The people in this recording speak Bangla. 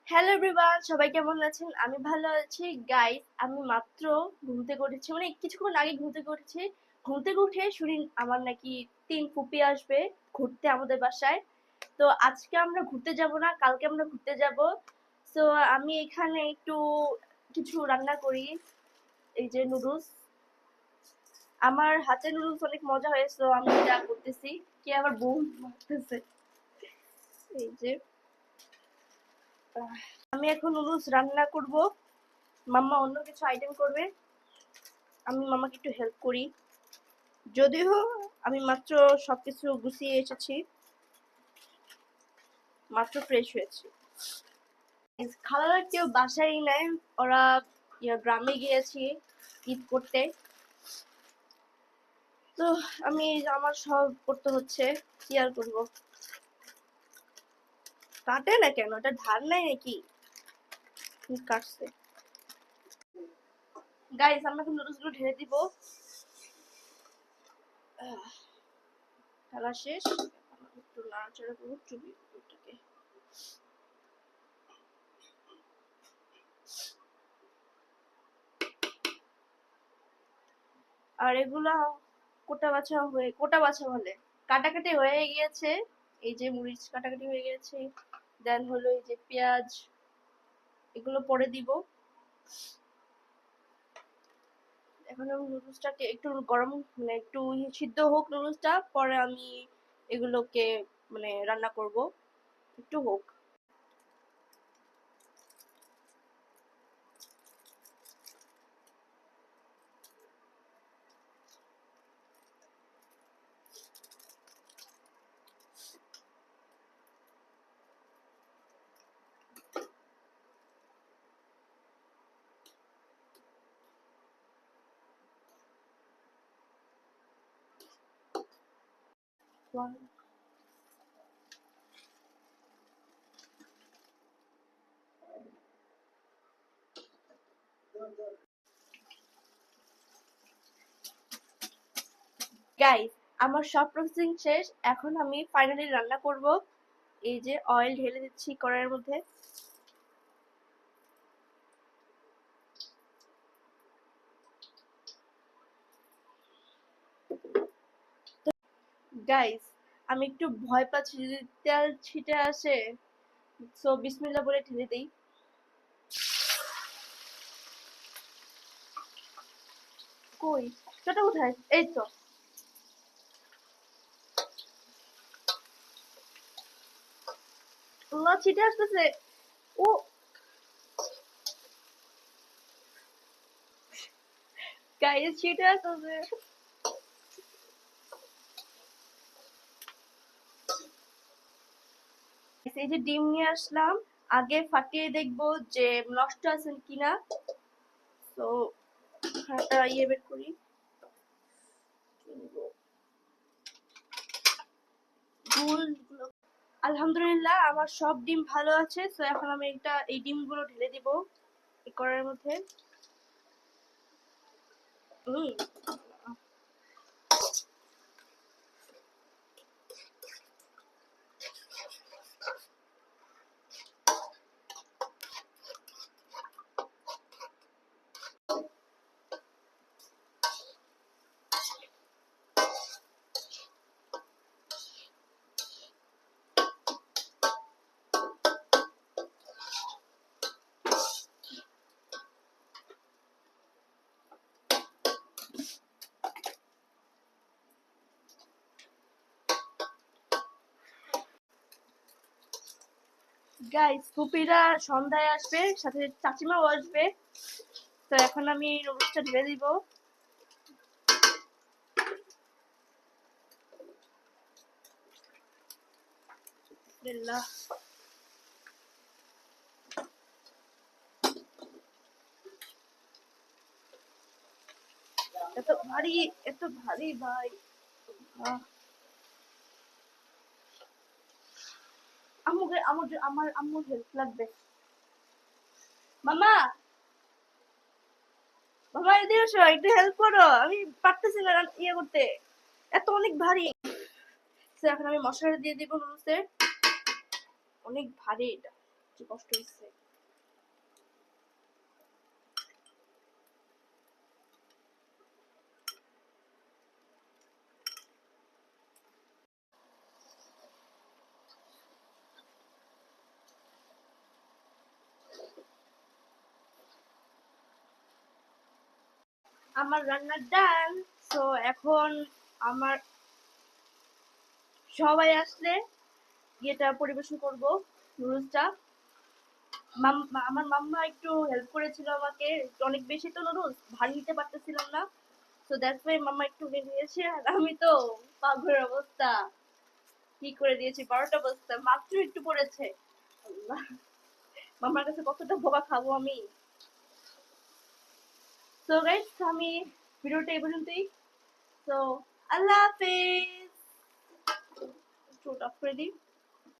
হ্যালো এভরিওয়ান, সবাই কেমন আছেন? আমি ভালো আছি। গাইস, আমি মাত্র ঘুম থেকে উঠেছি, মানে কিছুক্ষণ আগে ঘুম থেকে উঠেছি। ঘুম থেকে উঠে শুনি আমার নাকি 3 ফুপি আসবে ঘুরতে আমাদের বাসায়। তো আজকে আমরা ঘুরতে যাব না, কালকে আমরা ঘুরতে যাব। সো আমি এখানে একটু কিছু রান্না করি। এই যে নুডলস, আমার হাতের নুডলস অনেক মজা হয়েছে, তো আমি এটা করতেছি। কে আবার বুম মারতেছে? এই যে আমি এখন নুডলস রান্না করব। মাম্মা অন্য কিছু আইটেম করবে, আমি মামাকে একটু হেল্প করি। যদিও আমি মাত্র সবকিছু গুছিয়ে এসেছি, মাত্র ফ্রেশ হয়েছি। খালারা কেউ বাসায় নেই, ওরা গ্রামে গিয়েছি ঈদ করতে। তো আমি আমার সব করতে হচ্ছে, কি আর করবো। কাটে না কেন? এটা ধার নাই নাকি? কাটছে। গাইস, আমরা এখন নুডলস গুলো ঢেলে দিব। খেলা শেষ, একটু নাড়াচাড়া করবো চুবিটাকে। আর এগুলা কোটা বাছা বলে, কাটাকাটি হয়ে গিয়েছে। এই যে মরিচ কাটাকাটি হয়ে গেছে, দেন হলো এই যে পেঁয়াজ, এগুলো পরে দিব। এখন আমি নুডলসটাকে একটু গরম, মানে একটু সিদ্ধ হোক নুডলসটা, পরে আমি এগুলোকে মানে রান্না করব, একটু হোক। গাইস, আমার সব প্রসেসিং শেষ, এখন আমি ফাইনালি রান্না করব। এই যে অয়েল ঢেলে দিচ্ছি কড়াইয়ের মধ্যে। গাইস, আমি একটু ভয় পাচ্ছি যদি তেল ছিটে আসে, সো বিসমিল্লাহ বলে ঢেলে দেই। কই সেটা কোথায়? এই তো। আল্লাহ, ছিটে আসতেছে। ও গাইস, ছিটে আসতেছে। এই যে ডিম নিয়ে আসলাম, আগে ফাটিয়ে দেখবো যে নষ্ট আছে কিনা। তো একটা ইয়ে বের করি। আলহামদুলিল্লাহ, আমার সব ডিম ভালো আছে। তো এখন আমি এই ডিমগুলো ঢেলে দিব এই কড়াইয়ের মধ্যে। হুম, গাইস, ফুপিরা সন্ধ্যায় আসবে, সাথে চাচিমাও আসবে। তো এখন আমি নুডলসটা ঢেলে দিব। বিসমিল্লাহ। এত ভারী, এত ভারী ভাই। আমার আম্মুর হেল্প লাগবে। মামা, মামা এদিকে এসো, একটু হেল্প করো, আমি পারতেছি না ইয়ে করতে, এত অনেক ভারী। এখন আমি মশলাটা দিয়ে দিব নুডলসে, অনেক ভারী এটা। যে কষ্ট হচ্ছে। আমার রান্নার ডান। সো এখন আমার সবাই আসলে ইয়েটা পরিবেশন করব, নুডলসটা। আমার মাম্মা একটু হেল্প করেছিল আমাকে, অনেক বেশি তো নুডলস ভারী নিতে পারতেছিলাম না। সো দ্যাটস ওয়াই মাম্মা একটু নিয়েছে, আর আমি তো পাগলের অবস্থা, কি করে দিয়েছি 12টা বস্তা, মাত্র একটু পড়েছে। আল্লাহ, মাম্মার কাছে কতটা বোকা খাবো আমি। সো গাইস, আমি ভিডিওটা এই পর্যন্তই। সো আল্লাহ হাফেজ। একটু অফ করে দিই।